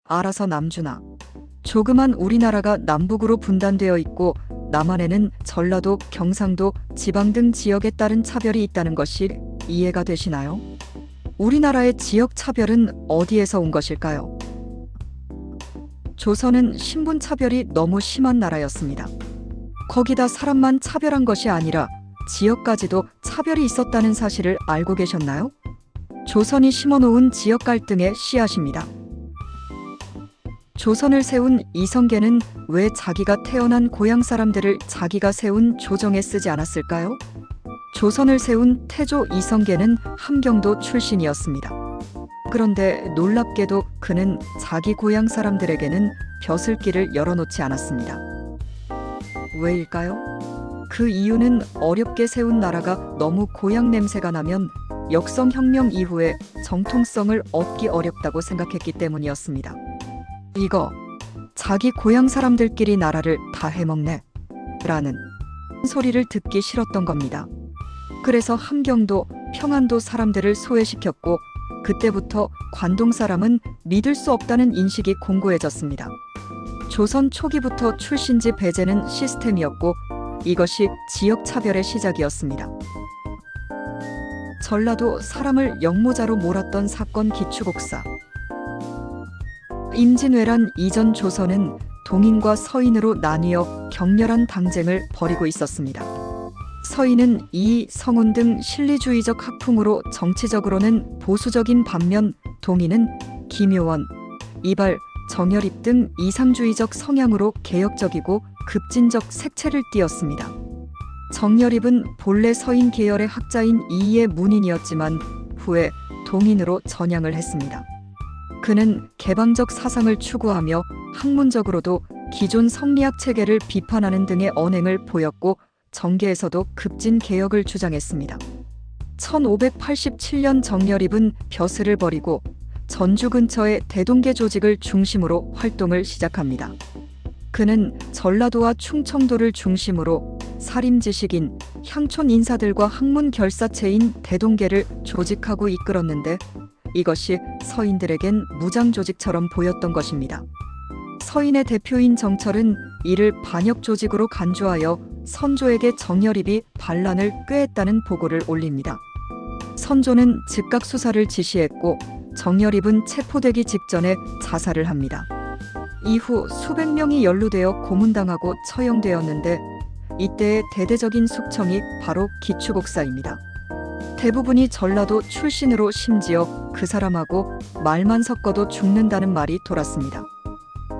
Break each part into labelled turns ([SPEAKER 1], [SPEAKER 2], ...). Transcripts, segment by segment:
[SPEAKER 1] 알아서 남주나. 조그만 우리나라가 남북으로 분단되어 있고 남한에는 전라도, 경상도, 지방 등 지역에 따른 차별이 있다는 것이 이해가 되시나요? 우리나라의 지역 차별은 어디에서 온 것일까요? 조선은 신분 차별이 너무 심한 나라였습니다. 거기다 사람만 차별한 것이 아니라 지역까지도 차별이 있었다는 사실을 알고 계셨나요? 조선이 심어놓은 지역 갈등의 씨앗입니다. 조선을 세운 이성계는 왜 자기가 태어난 고향 사람들을 자기가 세운 조정에 쓰지 않았을까요? 조선을 세운 태조 이성계는 함경도 출신이었습니다. 그런데 놀랍게도 그는 자기 고향 사람들에게는 벼슬길을 열어놓지 않았습니다. 왜일까요? 그 이유는 어렵게 세운 나라가 너무 고향 냄새가 나면 역성혁명 이후에 정통성을 얻기 어렵다고 생각했기 때문이었습니다. 이거 자기 고향 사람들끼리 나라를 다 해먹네 라는 소리를 듣기 싫었던 겁니다. 그래서 함경도, 평안도 사람들을 소외시켰고 그때부터 관동 사람은 믿을 수 없다는 인식이 공고해졌습니다. 조선 초기부터 출신지 배제는 시스템이었고 이것이 지역 차별의 시작이었습니다. 전라도 사람을 역모자로 몰았던 사건 기축옥사. 임진왜란 이전 조선은 동인과 서인으로 나뉘어 격렬한 당쟁을 벌이고 있었습니다. 서인은 이, 성운 등 실리주의적 학풍으로 정치적으로는 보수적인 반면 동인은 김효원, 이발, 정여립 등 이상주의적 성향으로 개혁적이고 급진적 색채를 띠었습니다. 정여립은 본래 서인 계열의 학자인 이이의 문인이었지만 후에 동인으로 전향을 했습니다. 그는 개방적 사상을 추구하며 학문적으로도 기존 성리학 체계를 비판하는 등의 언행을 보였고 정계에서도 급진 개혁을 주장했습니다. 1587년 정여립은 벼슬을 버리고 전주 근처의 대동계 조직을 중심으로 활동을 시작합니다. 그는 전라도와 충청도를 중심으로 사림지식인, 향촌 인사들과 학문 결사체인 대동계를 조직하고 이끌었는데 이것이 서인들에겐 무장 조직처럼 보였던 것입니다. 서인의 대표인 정철은 이를 반역 조직으로 간주하여 선조에게 정여립이 반란을 꾀했다는 보고를 올립니다. 선조는 즉각 수사를 지시했고 정여립은 체포되기 직전에 자살을 합니다. 이후 수백 명이 연루되어 고문당하고 처형되었는데 이때의 대대적인 숙청이 바로 기축옥사입니다. 대부분이 전라도 출신으로 심지어 그 사람하고 말만 섞어도 죽는다는 말이 돌았습니다.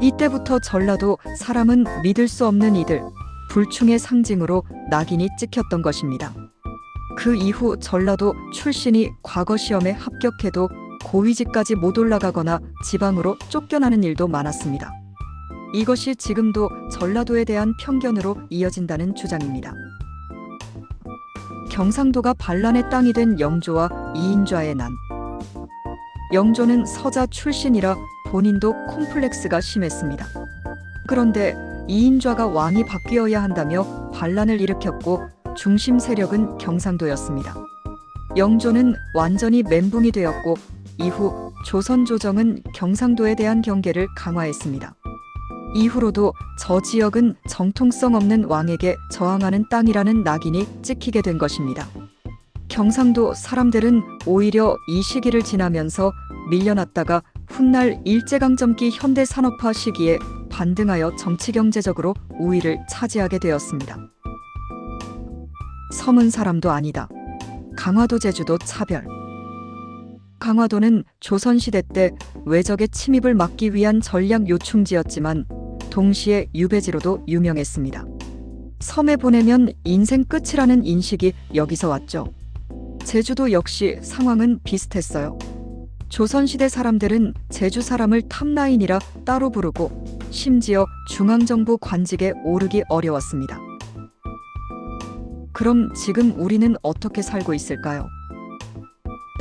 [SPEAKER 1] 이때부터 전라도 사람은 믿을 수 없는 이들, 불충의 상징으로 낙인이 찍혔던 것입니다. 그 이후 전라도 출신이 과거 시험에 합격해도 고위직까지 못 올라가거나 지방으로 쫓겨나는 일도 많았습니다. 이것이 지금도 전라도에 대한 편견으로 이어진다는 주장입니다. 경상도가 반란의 땅이 된 영조와 이인좌의 난. 영조는 서자 출신이라 본인도 콤플렉스가 심했습니다. 그런데 이인좌가 왕이 바뀌어야 한다며 반란을 일으켰고 중심 세력은 경상도였습니다. 영조는 완전히 멘붕이 되었고 이후 조선 조정은 경상도에 대한 경계를 강화했습니다. 이후로도 저 지역은 정통성 없는 왕에게 저항하는 땅이라는 낙인이 찍히게 된 것입니다. 경상도 사람들은 오히려 이 시기를 지나면서 밀려났다가 훗날 일제강점기 현대산업화 시기에 반등하여 정치경제적으로 우위를 차지하게 되었습니다. 섬은 사람도 아니다. 강화도 제주도 차별. 강화도는 조선시대 때 외적의 침입을 막기 위한 전략 요충지였지만 동시에 유배지로도 유명했습니다. 섬에 보내면 인생 끝이라는 인식이 여기서 왔죠. 제주도 역시 상황은 비슷했어요. 조선시대 사람들은 제주 사람을 탑라인이라 따로 부르고 심지어 중앙정부 관직에 오르기 어려웠습니다. 그럼 지금 우리는 어떻게 살고 있을까요?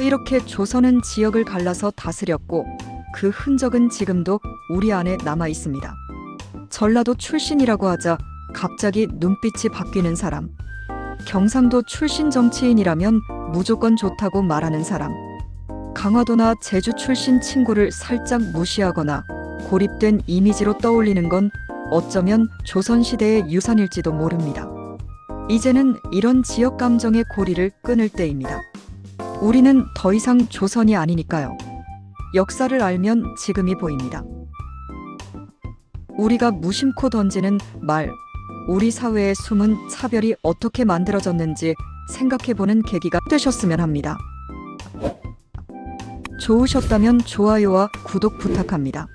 [SPEAKER 1] 이렇게 조선은 지역을 갈라서 다스렸고 그 흔적은 지금도 우리 안에 남아 있습니다. 전라도 출신이라고 하자 갑자기 눈빛이 바뀌는 사람, 경상도 출신 정치인이라면 무조건 좋다고 말하는 사람, 강화도나 제주 출신 친구를 살짝 무시하거나 고립된 이미지로 떠올리는 건 어쩌면 조선시대의 유산일지도 모릅니다. 이제는 이런 지역 감정의 고리를 끊을 때입니다. 우리는 더 이상 조선이 아니니까요. 역사를 알면 지금이 보입니다. 우리가 무심코 던지는 말, 우리 사회의 숨은 차별이 어떻게 만들어졌는지 생각해보는 계기가 되셨으면 합니다. 좋으셨다면 좋아요와 구독 부탁합니다.